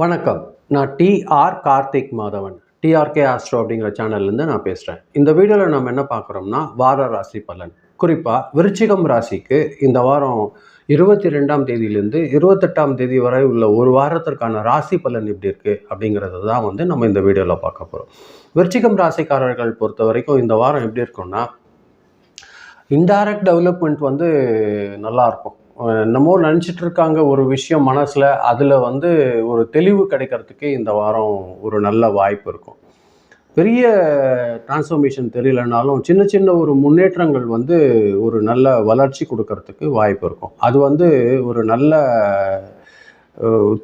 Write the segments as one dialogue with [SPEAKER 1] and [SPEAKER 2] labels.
[SPEAKER 1] வணக்கம். நான் T R Karthik Madhavan. TRK astro அப்படிங்கிற சேனல்லேருந்து நான் பேசுகிறேன். இந்த வீடியோவில் நம்ம என்ன பார்க்குறோம்னா, வார ராசி பலன். குறிப்பாக விருச்சிகம் ராசிக்கு இந்த வாரம் 22ஆம் தேதியிலேருந்து 28ஆம் தேதி வரை உள்ள ஒரு வாரத்திற்கான ராசி பலன் எப்படி இருக்குது அப்படிங்கிறது தான் நம்ம இந்த வீடியோவில் பார்க்க போகிறோம். விருச்சிகம் ராசிக்காரர்கள் பொறுத்த வரைக்கும் இந்த வாரம் எப்படி இருக்கும்னா, இன்டைரக்ட் டெவலப்மெண்ட் நல்லாயிருக்கும். என்னமோ நினச்சிட்டு இருக்காங்க ஒரு விஷயம் மனசில், அதில் ஒரு தெளிவு கிடைக்கிறதுக்கு இந்த வாரம் ஒரு நல்ல வாய்ப்பு இருக்கும். பெரிய டிரான்ஸ்ஃபர்மேஷன் தெரியலனாலும் சின்ன சின்ன ஒரு முன்னேற்றங்கள் ஒரு நல்ல வளர்ச்சி கொடுக்கறதுக்கு வாய்ப்பு இருக்கும். அது ஒரு நல்ல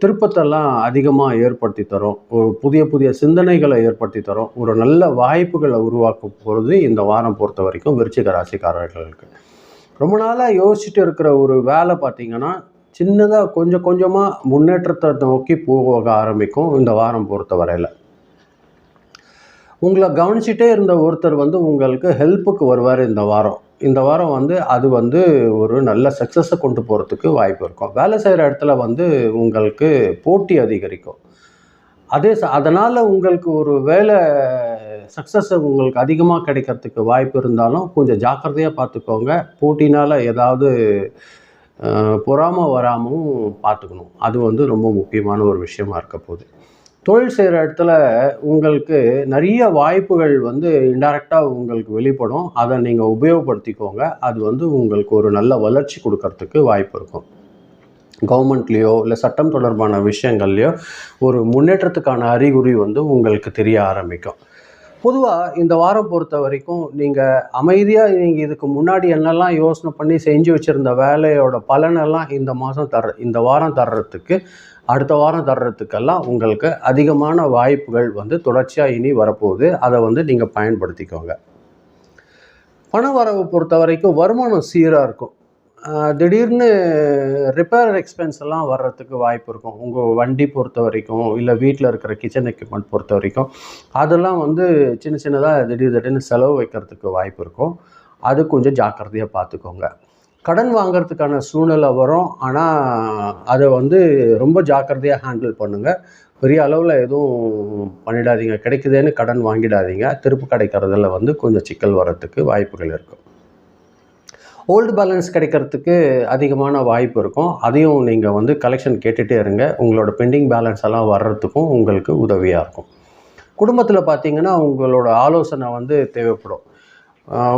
[SPEAKER 1] திருப்பத்தெல்லாம் அதிகமாக ஏற்படுத்தி தரும். ஒரு புதிய புதிய சிந்தனைகளை ஏற்படுத்தி தரும். ஒரு நல்ல வாய்ப்புகளை உருவாக்க போகிறது இந்த வாரம் பொறுத்த வரைக்கும் விருச்சிக ராசிக்காரர்களுக்கு. ரொம்ப நாளாக யோசிச்சுட்டு இருக்கிற ஒரு வேலை பார்த்திங்கன்னா, சின்னதாக கொஞ்சம் கொஞ்சமாக முன்னேற்றத்தை நோக்கி போக ஆரம்பிக்கும் இந்த வாரம் பொறுத்த வரையில். உங்களை கவனிச்சுட்டே இருந்த ஒருத்தர் உங்களுக்கு ஹெல்ப்புக்கு வருவார் இந்த வாரம். இந்த வாரம் அது ஒரு நல்ல சக்ஸஸை கொண்டு போகிறதுக்கு வாய்ப்பு இருக்கும். வேலை செய்கிற இடத்துல உங்களுக்கு போட்டி அதிகரிக்கும். அதனால் உங்களுக்கு ஒரு வேலை சக்ஸஸ் உங்களுக்கு அதிகமாக கிடைக்கிறதுக்கு வாய்ப்பு இருந்தாலும் கொஞ்சம் ஜாக்கிரதையாக பார்த்துக்கோங்க. போட்டினால் ஏதாவது பொறாமை வராமலும் பார்த்துக்கணும். அது ரொம்ப முக்கியமான ஒரு விஷயமா இருக்க போகுது. தொழில் செய்கிற இடத்துல உங்களுக்கு நிறைய வாய்ப்புகள் இன்டைரக்டாக உங்களுக்கு வெளிப்படும். அதை நீங்கள் உபயோகப்படுத்திக்கோங்க. அது உங்களுக்கு ஒரு நல்ல வளர்ச்சி கொடுக்கறதுக்கு வாய்ப்பு இருக்கும். கவர்மெண்ட்லேயோ இல்லை சட்டம் தொடர்பான விஷயங்கள்லையோ ஒரு முன்னேற்றத்துக்கான அறிகுறி உங்களுக்கு தெரிய ஆரம்பிக்கும். பொதுவாக இந்த வாரம் பொறுத்த வரைக்கும் நீங்கள் அமைதியாக இதுக்கு முன்னாடி என்னெல்லாம் யோசனை பண்ணி செஞ்சு வச்சுருந்த வேலையோட பலனெல்லாம் இந்த வாரம் தர்றதுக்கு, அடுத்த வாரம் தர்றதுக்கெல்லாம் உங்களுக்கு அதிகமான வாய்ப்புகள் தொடர்ச்சியாக இனி வரப்போகுது. அதை நீங்கள் பயன்படுத்திக்கோங்க. பண வரவு பொறுத்த வரைக்கும் வருமானம் சீராக இருக்கும். திடீர்னு ரிப்பேர் எக்ஸ்பென்ஸ் எல்லாம் வர்றதுக்கு வாய்ப்பு இருக்கும். உங்கள் வண்டி பொறுத்த வரைக்கும், இல்லை வீட்டில் இருக்கிற கிச்சன் எக்யூப்மெண்ட் பொறுத்த வரைக்கும், அதெல்லாம் சின்ன சின்னதாக திடீர்னு செலவு வைக்கிறதுக்கு வாய்ப்பு இருக்கும். அது கொஞ்சம் ஜாக்கிரதையாக பார்த்துக்கோங்க. கடன் வாங்கிறதுக்கான சூழ்நிலை வரும். ஆனால் அதை ரொம்ப ஜாக்கிரதையாக ஹேண்டில் பண்ணுங்கள். பெரிய அளவில் எதுவும் பண்ணிடாதீங்க. கிடைக்குதுன்னு கடன் வாங்கிடாதீங்க. திருப்பு கிடைக்கிறதுல கொஞ்சம் சிக்கல் வர்றதுக்கு வாய்ப்புகள் இருக்கும். ஓல்டு பேலன்ஸ் கிடைக்கிறதுக்கு அதிகமான வாய்ப்பு இருக்கும். அதையும் நீங்கள் கலெக்ஷன் கேட்டுகிட்டே இருங்க. உங்களோட பெண்டிங் பேலன்ஸ் எல்லாம் வர்றதுக்கும் உங்களுக்கு உதவியாக இருக்கும். குடும்பத்தில் பார்த்திங்கன்னா உங்களோட ஆலோசனை தேவைப்படும்.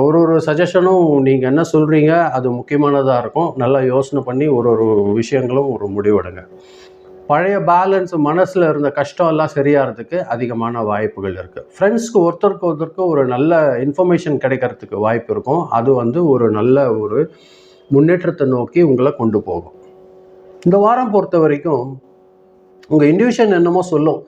[SPEAKER 1] ஒரு சஜஷனும் நீங்கள் என்ன சொல்கிறீங்க அது முக்கியமானதாக இருக்கும். நல்லா யோசனை பண்ணி ஒரு விஷயங்களும் ஒரு முடிவெடுங்க. பழைய பேலன்ஸ் மனசில் இருந்த கஷ்டம் எல்லாம் சரியாகிறதுக்கு அதிகமான வாய்ப்புகள் இருக்குது. ஃப்ரெண்ட்ஸ்க்கு ஒருத்தருக்கு ஒரு நல்ல இன்ஃபர்மேஷன் கிடைக்கிறதுக்கு வாய்ப்பு இருக்கும். அது ஒரு நல்ல ஒரு முன்னேற்றத்தை நோக்கி உங்களை கொண்டு போகும். இந்த வாரம் பொறுத்த வரைக்கும் உங்கள் இன்ட்யூஷன் என்னமோ சொல்லும்,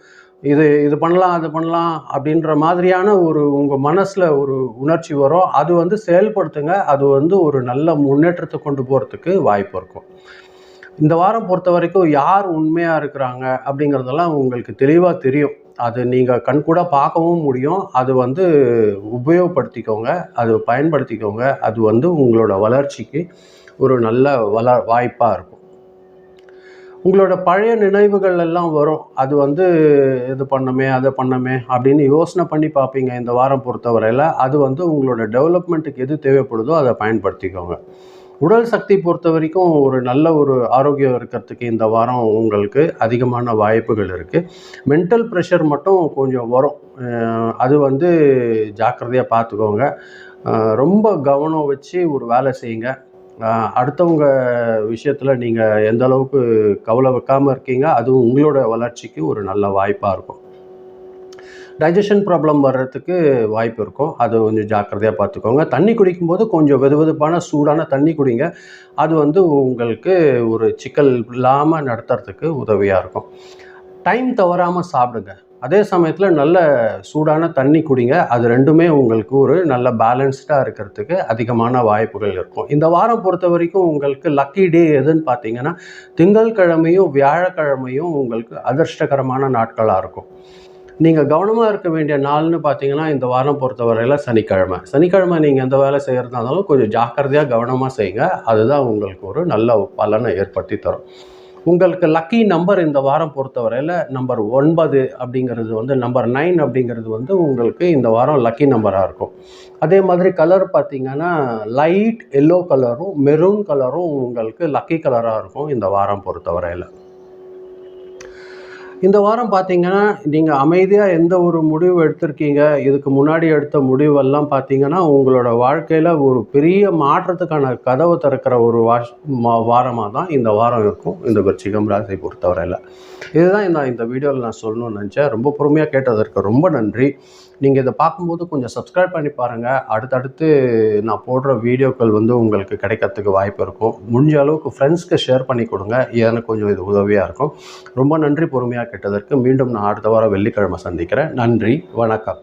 [SPEAKER 1] இது பண்ணலாம் அது பண்ணலாம் அப்படின்ற மாதிரியான உங்கள் மனசில் ஒரு உணர்ச்சி வரும். அது செயல்படுத்துங்க. அது ஒரு நல்ல முன்னேற்றத்தை கொண்டு போகிறதுக்கு வாய்ப்பு இருக்கும். இந்த வாரம் பொறுத்த வரைக்கும் யார் உண்மையாக இருக்கிறாங்க அப்படிங்கிறதெல்லாம் உங்களுக்கு தெளிவாக தெரியும். அது நீங்கள் கண்கூட பார்க்கவும் முடியும். அது உபயோகப்படுத்திக்கோங்க, அது பயன்படுத்திக்கோங்க. அது உங்களோட வளர்ச்சிக்கு ஒரு நல்ல வாய்ப்பாக இருக்கும். உங்களோட பழைய நினைவுகள் எல்லாம் வரும். அது இது பண்ணமே அதை பண்ணமே அப்படின்னு யோசனை பண்ணி பார்ப்பீங்க இந்த வாரம் பொறுத்தவரையில். அது உங்களோட டெவலப்மெண்ட்டுக்கு எது தேவைப்படுதோ அதை பயன்படுத்திக்கோங்க. உடல் சக்தி பொறுத்த வரைக்கும் ஒரு நல்ல ஒரு ஆரோக்கியம் இருக்கிறதுக்கு இந்த வாரம் உங்களுக்கு அதிகமான வாய்ப்புகள் இருக்குது. மென்டல் ப்ரெஷர் மட்டும் கொஞ்சம் வரும். அது ஜாக்கிரதையாக பார்த்துக்கோங்க. ரொம்ப கவனம் வச்சு ஒரு வேலை செய்யுங்க. அடுத்தவங்க விஷயத்தில் நீங்கள் எந்த அளவுக்கு கவலை வைக்காமல் இருக்கீங்க, அதுவும் உங்களோட வளர்ச்சிக்கு ஒரு நல்ல வாய்ப்பாக இருக்கும். டைஜஷன் ப்ராப்ளம் வர்றதுக்கு வாய்ப்பு இருக்கும். அது கொஞ்சம் ஜாக்கிரதையாக பார்த்துக்கோங்க. தண்ணி குடிக்கும்போது கொஞ்சம் வெதுவெதுப்பான சூடான தண்ணி குடிங்க. அது உங்களுக்கு ஒரு சிக்கல் இல்லாமல் நடத்துறதுக்கு உதவியாக இருக்கும். டைம் தவறாமல் சாப்பிடுங்க. அதே சமயத்தில் நல்ல சூடான தண்ணி குடிங்க. அது ரெண்டுமே உங்களுக்கு ஒரு நல்ல பேலன்ஸ்டாக இருக்கிறதுக்கு அதிகமான வாய்ப்புகள் இருக்கும். இந்த வாரம் பொறுத்த வரைக்கும் உங்களுக்கு லக்கி டே எதுன்னு பார்த்தீங்கன்னா, திங்கட்கிழமையும் வியாழக்கிழமையும் உங்களுக்கு அதிர்ஷ்டகரமான நாட்களாக இருக்கும். நீங்கள் கவனமாக இருக்க வேண்டிய நாள்னு பார்த்தீங்கன்னா, இந்த வாரம் பொறுத்தவரையில் சனிக்கிழமை நீங்கள் எந்த வேலை செய்கிறதா இருந்தாலும் கொஞ்சம் ஜாக்கிரதையாக கவனமாக செய்யுங்க. அதுதான் உங்களுக்கு ஒரு நல்ல பலனை ஏற்படுத்தி தரும். உங்களுக்கு லக்கி நம்பர் இந்த வாரம் பொறுத்தவரையில் நம்பர் 9 அப்படிங்கிறது வந்து நம்பர் 9 அப்படிங்கிறது வந்து உங்களுக்கு இந்த வாரம் லக்கி நம்பராக இருக்கும். அதே மாதிரி கலர் பார்த்தீங்கன்னா லைட் எல்லோ கலரும் மெரூன் கலரும் உங்களுக்கு லக்கி கலராக இருக்கும் இந்த வாரம் பொறுத்தவரையில். இந்த வாரம் பார்த்தீங்கன்னா நீங்கள் அமைதியாக எந்த ஒரு முடிவு எடுத்திருக்கீங்க, இதுக்கு முன்னாடி எடுத்த முடிவெல்லாம் பார்த்தீங்கன்னா உங்களோட வாழ்க்கையில் ஒரு பெரிய மாற்றத்துக்கான கதவை திறக்கிற ஒரு வாரமாக தான் இந்த வாரம் இருக்கும் இந்த விருச்சிகம் ராசியை பொறுத்தவரையில். இதுதான் இந்த வீடியோவில் நான் சொல்லணும்னு நினச்சேன். ரொம்ப பொறுமையாக கேட்டதற்கு ரொம்ப நன்றி. நீங்கள் இதை பார்க்கும்போது கொஞ்சம் சப்ஸ்கிரைப் பண்ணி பாருங்கள். அடுத்தடுத்து நான் போடுற வீடியோக்கள் வந்து உங்களுக்கு கிடைக்கிறதுக்கு வாய்ப்பு இருக்கும். முடிஞ்ச அளவுக்கு ஃப்ரெண்ட்ஸ்க்கு ஷேர் பண்ணி கொடுங்க. எனக்கு கொஞ்சம் இது உதவியாக இருக்கும். ரொம்ப நன்றி பொறுமையாக கேட்டதற்கு. மீண்டும் நான் அடுத்த வாரம் வெள்ளிக்கிழமை சந்திக்கிறேன். நன்றி, வணக்கம்.